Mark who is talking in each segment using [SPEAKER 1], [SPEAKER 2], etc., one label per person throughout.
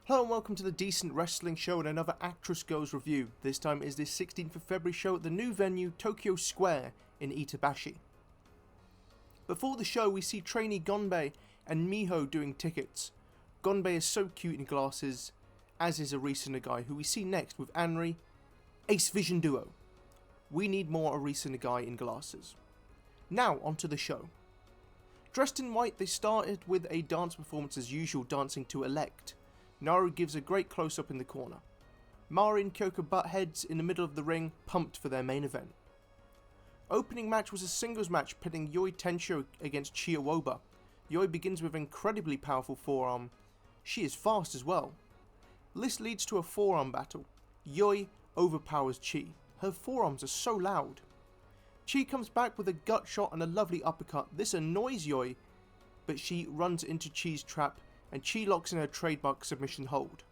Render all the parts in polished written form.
[SPEAKER 1] Hello and welcome to the Decent Wrestling Show and another Actress Girls review. This time is the 16th of February show at the new venue Tokyo Square in Itabashi. Before the show we see trainee Gonbei and Miho doing tickets. Gonbei is so cute in glasses, as is Arisa Nagai, who we see next with Anri, Ace Vision duo. We need more Arisa Nagai in glasses. Now onto the show. Dressed in white, they started with a dance performance as usual, dancing to Elect. Naru gives a great close-up in the corner. Mari and Kyoko butt heads in the middle of the ring, pumped for their main event. Opening match was a singles match pitting Yoi Tensho against Chiyowoba. Yoi begins with an incredibly powerful forearm. She is fast as well. This leads to a forearm battle. Yoi overpowers Chi. Her forearms are so loud. Chi comes back with a gut shot and a lovely uppercut. This annoys Yoi, but she runs into Chi's trap and Chi locks in her trademark submission hold.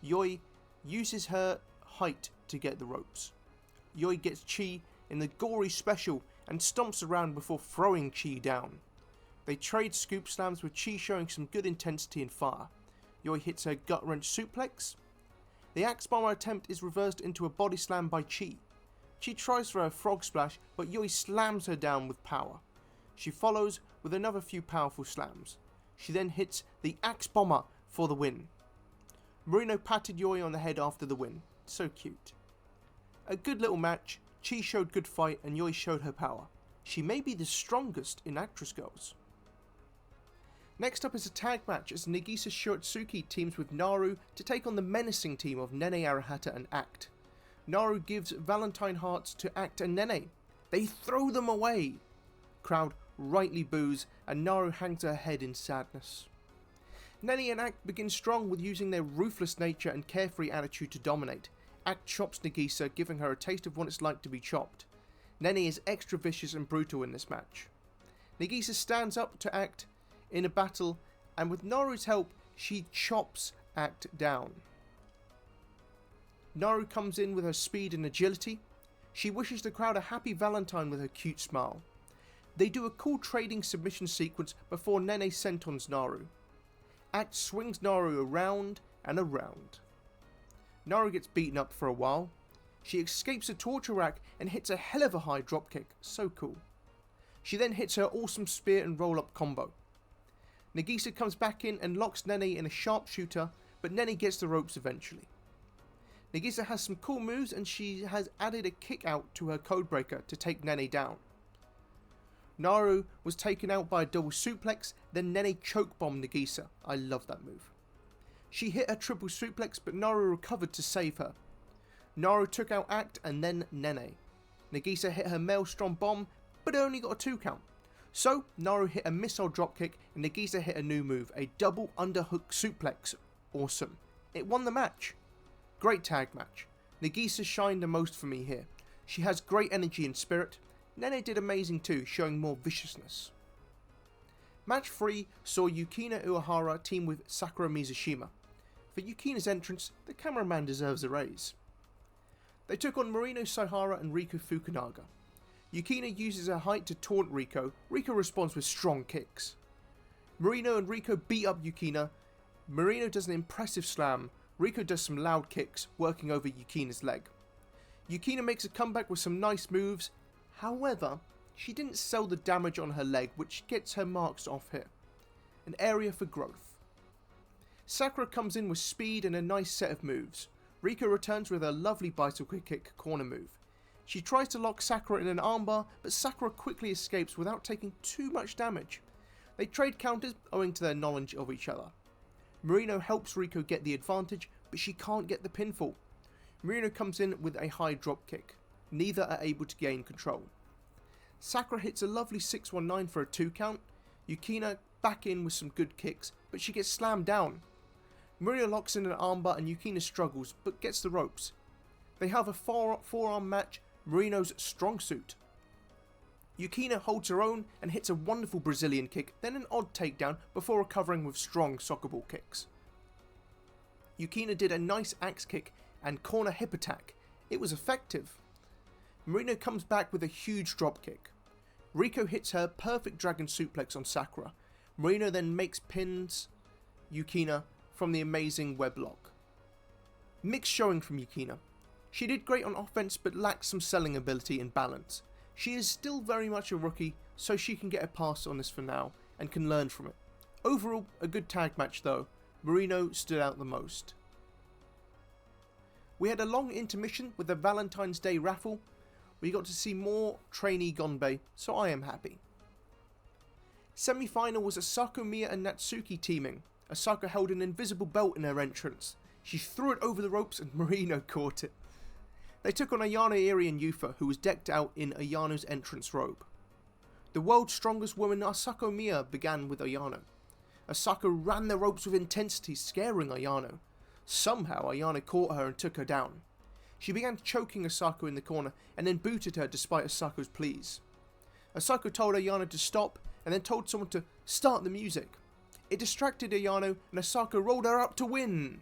[SPEAKER 1] Yoi uses her height to get the ropes. Yoi gets Chi in the gory special and stomps around before throwing Chi down. They trade scoop slams with Chi showing some good intensity and fire. Yoi hits her gut wrench suplex. The axe bomber attempt is reversed into a body slam by Chi. Chi tries for a frog splash, but Yoi slams her down with power. She follows with another few powerful slams. She then hits the axe bomber for the win. Marino patted Yoi on the head after the win. So cute. A good little match. Chi showed good fight and Yoi showed her power. She may be the strongest in Actress Girls. Next up is a tag match as Nagisa Shotsuki teams with Naru to take on the menacing team of Nene Arahata and Act. Naru gives Valentine hearts to Act and Nene. They throw them away. Crowd rightly boos and Naru hangs her head in sadness. Nene and Act begin strong with using their ruthless nature and carefree attitude to dominate. Act chops Nagisa, giving her a taste of what it's like to be chopped. Nene is extra vicious and brutal in this match. Nagisa stands up to Act in a battle and with Naru's help she chops Act down. Naru comes in with her speed and agility. She wishes the crowd a happy Valentine with her cute smile. They do a cool trading submission sequence before Nene sentons Naru. Act swings Naru around and around. Naru gets beaten up for a while. She escapes a torture rack and hits a hell of a high dropkick. So cool. She then hits her awesome spear and roll-up combo. Nagisa comes back in and locks Nene in a sharpshooter, but Nene gets the ropes eventually. Nagisa has some cool moves and she has added a kick out to her codebreaker to take Nene down. Naru was taken out by a double suplex, then Nene choke-bombed Nagisa. I love that move. She hit a triple suplex, but Naru recovered to save her. Naru took out Act and then Nene. Nagisa hit her Maelstrom bomb, but only got a 2 count. So, Naru hit a missile dropkick and Nagisa hit a new move, a double underhook suplex. Awesome. It won the match. Great tag match. Nagisa shined the most for me here. She has great energy and spirit. Nene did amazing too, showing more viciousness. Match 3 saw Yukina Uehara team with Sakura Mizushima. For Yukina's entrance, the cameraman deserves a raise. They took on Marino Saihara and Riko Fukunaga. Yukina uses her height to taunt Riko. Riko responds with strong kicks. Marino and Riko beat up Yukina. Marino does an impressive slam. Riko does some loud kicks, working over Yukina's leg. Yukina makes a comeback with some nice moves. However, she didn't sell the damage on her leg, which gets her marks off here. An area for growth. Sakura comes in with speed and a nice set of moves. Riko returns with her lovely bicycle kick corner move. She tries to lock Sakura in an armbar, but Sakura quickly escapes without taking too much damage. They trade counters owing to their knowledge of each other. Marino helps Riko get the advantage, but she can't get the pinfall. Marino comes in with a high drop kick. Neither are able to gain control. Sakura hits a lovely 619 for a 2 count. Yukina back in with some good kicks, but she gets slammed down. Marino locks in an armbar and Yukina struggles, but gets the ropes. They have a forearm match, Marino's strong suit. Yukina holds her own and hits a wonderful Brazilian kick, then an odd takedown before recovering with strong soccer ball kicks. Yukina did a nice axe kick and corner hip attack. It was effective. Marino comes back with a huge dropkick. Riko hits her perfect dragon suplex on Sakura. Marino then makes pins Yukina from the amazing weblog. Mixed showing from Yukina. She did great on offense but lacks some selling ability and balance. She is still very much a rookie, so she can get a pass on this for now and can learn from it. Overall, a good tag match though. Marino stood out the most. We had a long intermission with the Valentine's Day raffle. We got to see more trainee Gonbei, so I am happy. Semi-final was Asako, Miya and Natsuki teaming. Asako held an invisible belt in her entrance. She threw it over the ropes and Marino caught it. They took on Ayano, Iri and Yufa, who was decked out in Ayano's entrance robe. The world's strongest woman Asako Miya began with Ayano. Asako ran the ropes with intensity, scaring Ayano. Somehow Ayano caught her and took her down. She began choking Asako in the corner and then booted her despite Asako's pleas. Asako told Ayano to stop and then told someone to start the music. It distracted Ayano and Asako rolled her up to win.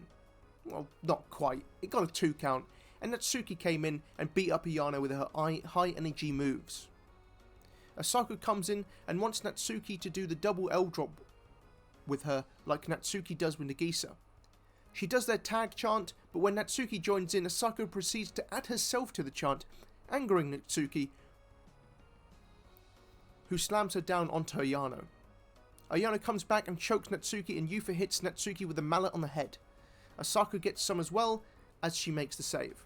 [SPEAKER 1] Well, not quite. It got a 2 count and Natsuki came in and beat up Ayano with her high energy moves. Asako comes in and wants Natsuki to do the double L drop with her like Natsuki does with Nagisa. She does their tag chant, but when Natsuki joins in, Asako proceeds to add herself to the chant, angering Natsuki, who slams her down onto Ayano. Ayano comes back and chokes Natsuki and Yufa hits Natsuki with a mallet on the head. Asako gets some as well as she makes the save.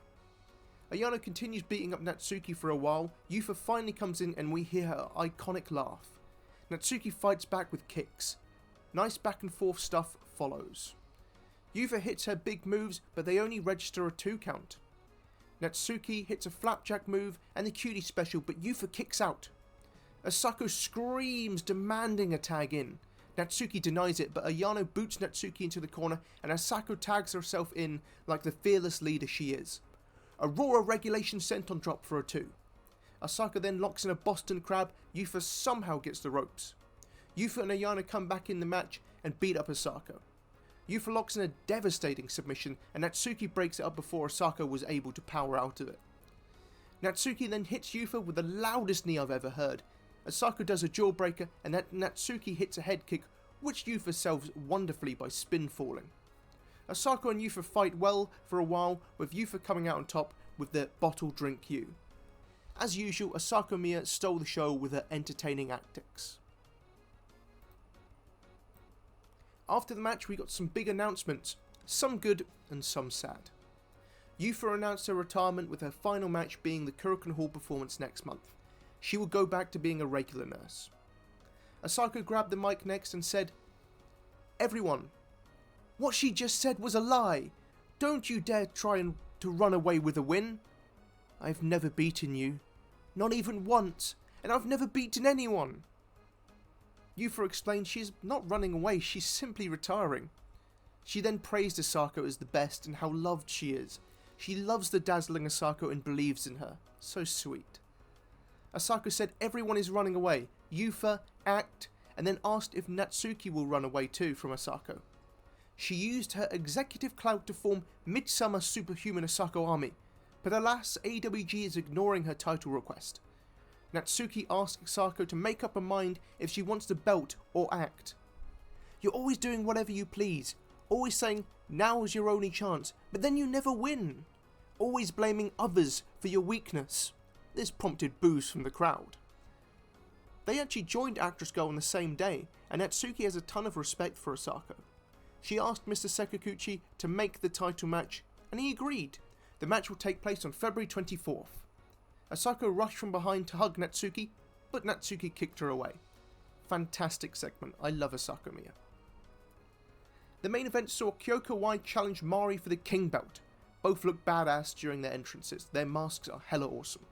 [SPEAKER 1] Ayano continues beating up Natsuki for a while. Yufa finally comes in and we hear her iconic laugh. Natsuki fights back with kicks. Nice back and forth stuff follows. Yufa hits her big moves, but they only register a 2 count. Natsuki hits a flapjack move and the cutie special, but Yufa kicks out. Asako screams, demanding a tag in. Natsuki denies it, but Ayano boots Natsuki into the corner and Asako tags herself in like the fearless leader she is. Aurora regulation senton drop for a 2. Asako then locks in a Boston Crab. Yufa somehow gets the ropes. Yufa and Ayano come back in the match and beat up Asako. Yufa locks in a devastating submission and Natsuki breaks it up before Asako was able to power out of it. Natsuki then hits Yufa with the loudest knee I've ever heard. Asako does a jawbreaker and Natsuki hits a head kick, which Yufa sells wonderfully by spin falling. Asako and Yufa fight well for a while, with Yufa coming out on top with the bottle drink you. As usual, Asako Miya stole the show with her entertaining antics. After the match we got some big announcements, some good and some sad. Yufa announced her retirement with her final match being the Kurikan Hall performance next month. She will go back to being a regular nurse. Asako grabbed the mic next and said, "Everyone, what she just said was a lie. Don't you dare try to run away with a win. I've never beaten you, not even once, and I've never beaten anyone." Yufa explained she is not running away, she's simply retiring. She then praised Asako as the best and how loved she is. She loves the dazzling Asako and believes in her. So sweet. Asako said everyone is running away. Yufa, Act, and then asked if Natsuki will run away too from Asako. She used her executive clout to form Midsummer Superhuman Asako Army, but alas, AWG is ignoring her title request. Natsuki asks Asako to make up her mind if she wants the belt or Act. "You're always doing whatever you please, always saying now is your only chance, but then you never win. Always blaming others for your weakness." This prompted boos from the crowd. They actually joined Actress Girl on the same day, and Natsuki has a ton of respect for Asako. She asked Mr. Sakaguchi to make the title match, and he agreed. The match will take place on February 24th. Asako rushed from behind to hug Natsuki, but Natsuki kicked her away. Fantastic segment, I love Asako Miya. The main event saw Kyoko Wai challenge Mari for the King Belt. Both look badass during their entrances, their masks are hella awesome.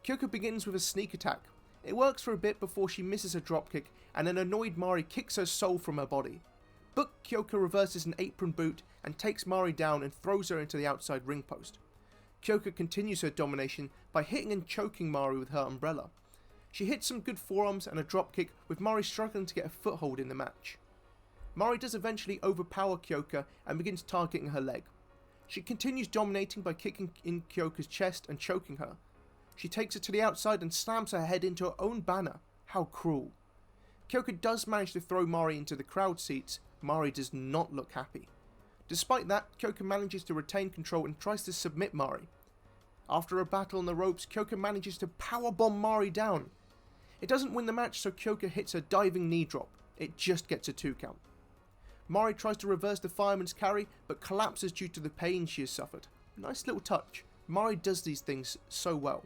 [SPEAKER 1] Kyoko begins with a sneak attack. It works for a bit before she misses a dropkick and an annoyed Mari kicks her soul from her body. But Kyoko reverses an apron boot and takes Mari down and throws her into the outside ring post. Kyoko continues her domination by hitting and choking Mari with her umbrella. She hits some good forearms and a dropkick, with Mari struggling to get a foothold in the match. Mari does eventually overpower Kyoko and begins targeting her leg. She continues dominating by kicking in Kyoko's chest and choking her. She takes her to the outside and slams her head into her own banner. How cruel. Kyoko does manage to throw Mari into the crowd seats, Mari does not look happy. Despite that, Kyoka manages to retain control and tries to submit Mari. After a battle on the ropes, Kyoka manages to powerbomb Mari down. It doesn't win the match, so Kyoka hits a diving knee drop. It just gets a 2 count. Mari tries to reverse the fireman's carry, but collapses due to the pain she has suffered. Nice little touch. Mari does these things so well.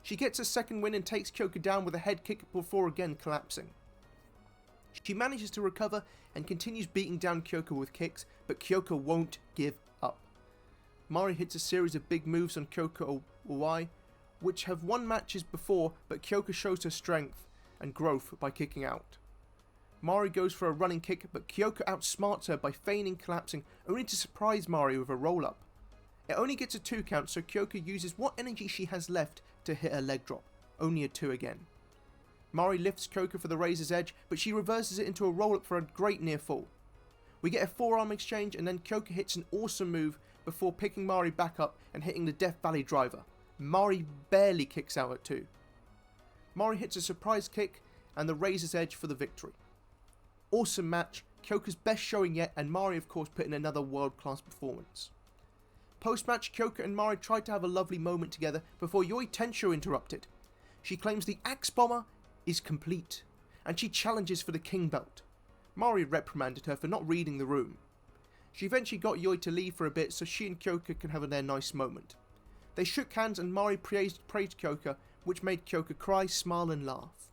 [SPEAKER 1] She gets a second win and takes Kyoka down with a head kick before again collapsing. She manages to recover and continues beating down Kyoka with kicks, but Kyoka won't give up. Mari hits a series of big moves on Kyoka Owai, which have won matches before, but Kyoka shows her strength and growth by kicking out. Mari goes for a running kick, but Kyoka outsmarts her by feigning collapsing, only to surprise Mari with a roll-up. It only gets a 2 count, so Kyoka uses what energy she has left to hit a leg drop, only a 2 again. Mari lifts Kyoka for the razor's edge, but she reverses it into a roll-up for a great near fall. We get a forearm exchange, and then Kyoka hits an awesome move before picking Mari back up and hitting the Death Valley driver. Mari barely kicks out at 2. Mari hits a surprise kick and the razor's edge for the victory. Awesome match, Kyoka's best showing yet, and Mari of course put in another world-class performance. Post-match, Kyoka and Mari tried to have a lovely moment together before Yoi Tensho interrupted. She claims the Axe Bomber is complete, and she challenges for the King Belt. Mari reprimanded her for not reading the room. She eventually got Yoi to leave for a bit so she and Kyoka can have their nice moment. They shook hands and Mari praised Kyoka, which made Kyoka cry, smile and laugh.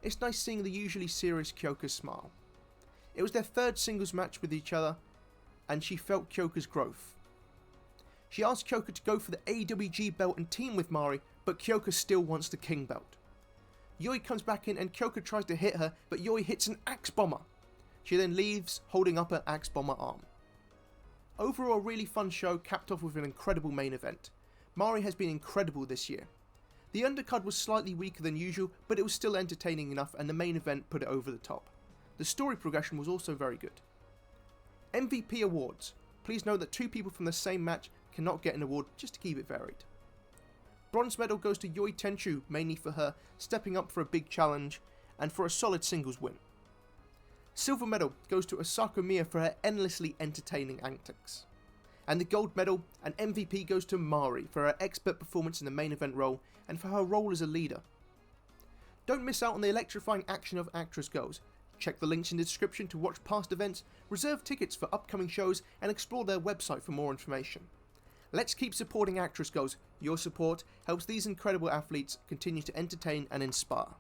[SPEAKER 1] It's nice seeing the usually serious Kyoka smile. It was their 3rd singles match with each other, and she felt Kyoka's growth. She asked Kyoka to go for the AWG belt and team with Mari, but Kyoka still wants the King belt. Yoi comes back in and Kyoka tries to hit her, but Yoi hits an Axe Bomber. She then leaves, holding up her Axe Bomber arm. Overall, a really fun show, capped off with an incredible main event. Mari has been incredible this year. The undercard was slightly weaker than usual, but it was still entertaining enough, and the main event put it over the top. The story progression was also very good. MVP awards. Please note that 2 people from the same match cannot get an award, just to keep it varied. Bronze medal goes to Yoi Tensho, mainly for her stepping up for a big challenge and for a solid singles win. Silver medal goes to Asako Miya for her endlessly entertaining antics. And the gold medal and MVP goes to Mari for her expert performance in the main event role and for her role as a leader. Don't miss out on the electrifying action of Actress Girls. Check the links in the description to watch past events, reserve tickets for upcoming shows and explore their website for more information. Let's keep supporting Actress Girls. Your support helps these incredible athletes continue to entertain and inspire.